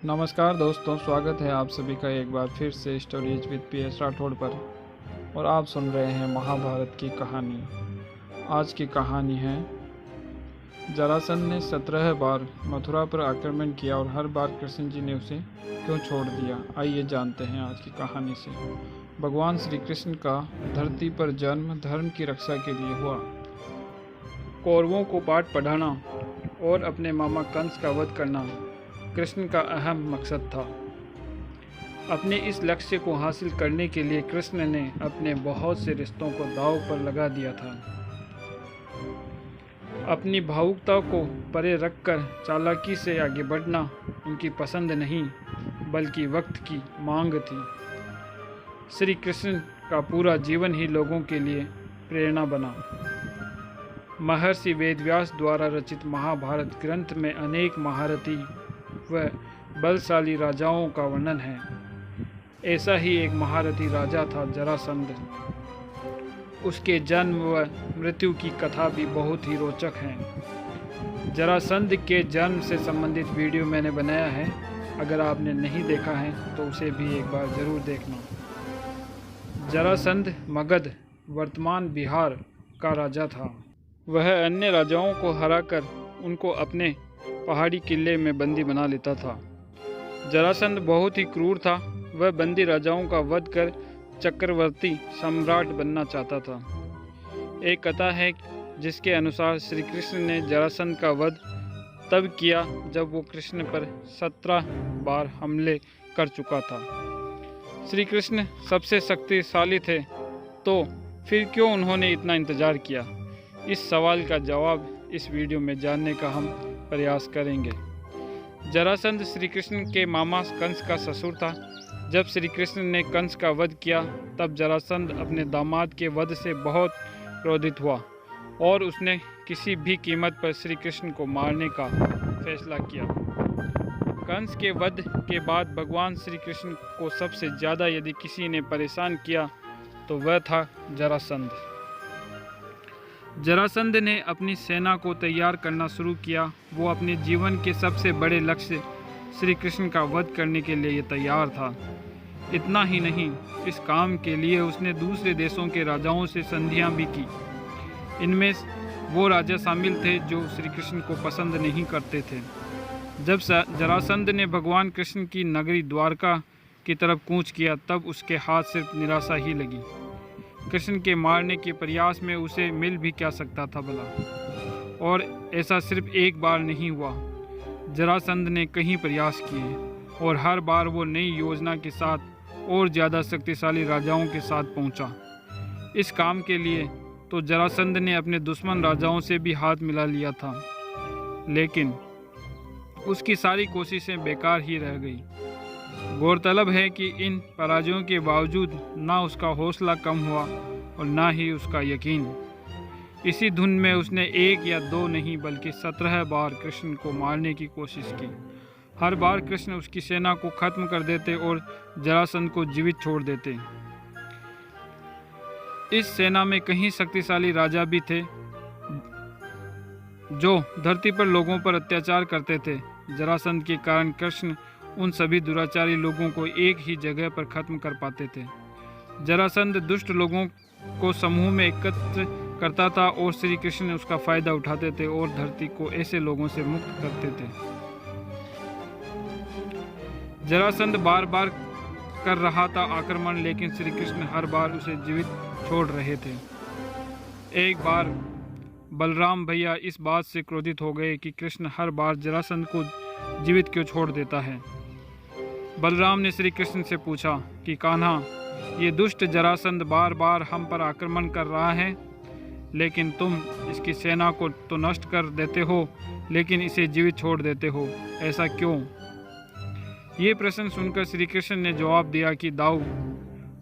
नमस्कार दोस्तों, स्वागत है आप सभी का एक बार फिर से स्टोरीज विद PS राठौड़ पर। और आप सुन रहे हैं महाभारत की कहानी। आज की कहानी है जरासंध ने 17 बार मथुरा पर आक्रमण किया और हर बार कृष्ण जी ने उसे क्यों छोड़ दिया। आइए जानते हैं आज की कहानी से। भगवान श्री कृष्ण का धरती पर जन्म धर्म की रक्षा के लिए हुआ। कौरवों को पाठ पढ़ाना और अपने मामा कंस का वध करना कृष्ण का अहम मकसद था। अपने इस लक्ष्य को हासिल करने के लिए कृष्ण ने अपने बहुत से रिश्तों को दांव पर लगा दिया था। अपनी भावुकता को परे रखकर चालाकी से आगे बढ़ना उनकी पसंद नहीं बल्कि वक्त की मांग थी। श्री कृष्ण का पूरा जीवन ही लोगों के लिए प्रेरणा बना। महर्षि वेदव्यास द्वारा रचित महाभारत ग्रंथ में अनेक महारथी व बलशाली राजाओं का वर्णन है। ऐसा ही एक महारथी राजा था जरासंध। उसके जन्म व मृत्यु की कथा भी बहुत ही रोचक है। जरासंध के जन्म से संबंधित वीडियो मैंने बनाया है, अगर आपने नहीं देखा है तो उसे भी एक बार ज़रूर देखना। जरासंध मगध वर्तमान बिहार का राजा था। वह अन्य राजाओं को हराकर उनको अपने पहाड़ी किले में बंदी बना लेता था। जरासंध बहुत ही क्रूर था। वह बंदी राजाओं का वध कर चक्रवर्ती सम्राट बनना चाहता था। एक कथा है जिसके अनुसार श्री कृष्ण ने जरासंध का वध तब किया जब वो कृष्ण पर 17 बार हमले कर चुका था। श्री कृष्ण सबसे शक्तिशाली थे, तो फिर क्यों उन्होंने इतना इंतजार किया? इस सवाल का जवाब इस वीडियो में जानने का हम प्रयास करेंगे। जरासंध श्री कृष्ण के मामा कंस का ससुर था। जब श्री कृष्ण ने कंस का वध किया तब जरासंध अपने दामाद के वध से बहुत क्रोधित हुआ और उसने किसी भी कीमत पर श्री कृष्ण को मारने का फैसला किया। कंस के वध के बाद भगवान श्री कृष्ण को सबसे ज़्यादा यदि किसी ने परेशान किया तो वह था जरासंध। जरासंध ने अपनी सेना को तैयार करना शुरू किया। वो अपने जीवन के सबसे बड़े लक्ष्य श्री कृष्ण का वध करने के लिए तैयार था। इतना ही नहीं, इस काम के लिए उसने दूसरे देशों के राजाओं से संधियां भी की। इनमें वो राजा शामिल थे जो श्री कृष्ण को पसंद नहीं करते थे। जब जरासंध ने भगवान कृष्ण की नगरी द्वारका की तरफ कूच किया तब उसके हाथ सिर्फ निराशा ही लगी। कृष्ण के मारने के प्रयास में उसे मिल भी क्या सकता था भला? और ऐसा सिर्फ एक बार नहीं हुआ। जरासंध ने कई प्रयास किए और हर बार वो नई योजना के साथ और ज़्यादा शक्तिशाली राजाओं के साथ पहुंचा। इस काम के लिए तो जरासंध ने अपने दुश्मन राजाओं से भी हाथ मिला लिया था, लेकिन उसकी सारी कोशिशें बेकार ही रह गई। गौरतलब है कि इन पराजयों के बावजूद ना उसका हौसला कम हुआ और ना ही उसका यकीन। इसी धुन में उसने 1 या 2 नहीं बल्कि 17 बार कृष्ण को मारने की कोशिश की। हर बार कृष्ण उसकी सेना को खत्म कर देते और जरासंध को जीवित छोड़ देते। इस सेना में कई शक्तिशाली राजा भी थे जो धरती पर लोगों पर अत्याचार करते थे। जरासंध के कारण कृष्ण उन सभी दुराचारी लोगों को एक ही जगह पर खत्म कर पाते थे। जरासंध दुष्ट लोगों को समूह में एकत्र करता था और श्री कृष्ण उसका फायदा उठाते थे और धरती को ऐसे लोगों से मुक्त करते थे। जरासंध बार बार कर रहा था आक्रमण, लेकिन श्री कृष्ण हर बार उसे जीवित छोड़ रहे थे। एक बार बलराम भैया इस बात से क्रोधित हो गए कि कृष्ण हर बार जरासंध को जीवित क्यों छोड़ देता है। बलराम ने श्री कृष्ण से पूछा कि कान्हा, ये दुष्ट जरासंध बार बार हम पर आक्रमण कर रहा है, लेकिन तुम इसकी सेना को तो नष्ट कर देते हो लेकिन इसे जीवित छोड़ देते हो, ऐसा क्यों? ये प्रश्न सुनकर श्री कृष्ण ने जवाब दिया कि दाऊ,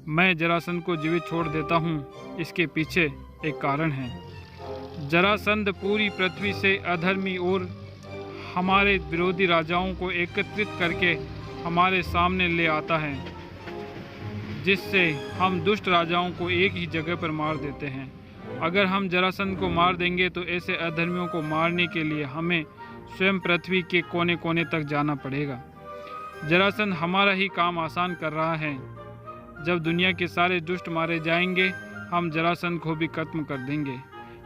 मैं जरासंध को जीवित छोड़ देता हूँ, इसके पीछे एक कारण है। जरासंध पूरी पृथ्वी से अधर्मी और हमारे विरोधी राजाओं को एकत्रित करके हमारे सामने ले आता है, जिससे हम दुष्ट राजाओं को एक ही जगह पर मार देते हैं। अगर हम जरासंध को मार देंगे तो ऐसे अधर्मियों को मारने के लिए हमें स्वयं पृथ्वी के कोने कोने तक जाना पड़ेगा। जरासंध हमारा ही काम आसान कर रहा है। जब दुनिया के सारे दुष्ट मारे जाएंगे, हम जरासंध को भी खत्म कर देंगे।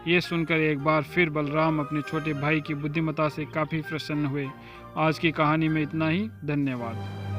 ये सुनकर एक बार फिर बलराम अपने छोटे भाई की बुद्धिमत्ता से काफ़ी प्रसन्न हुए। आज की कहानी में इतना ही। धन्यवाद।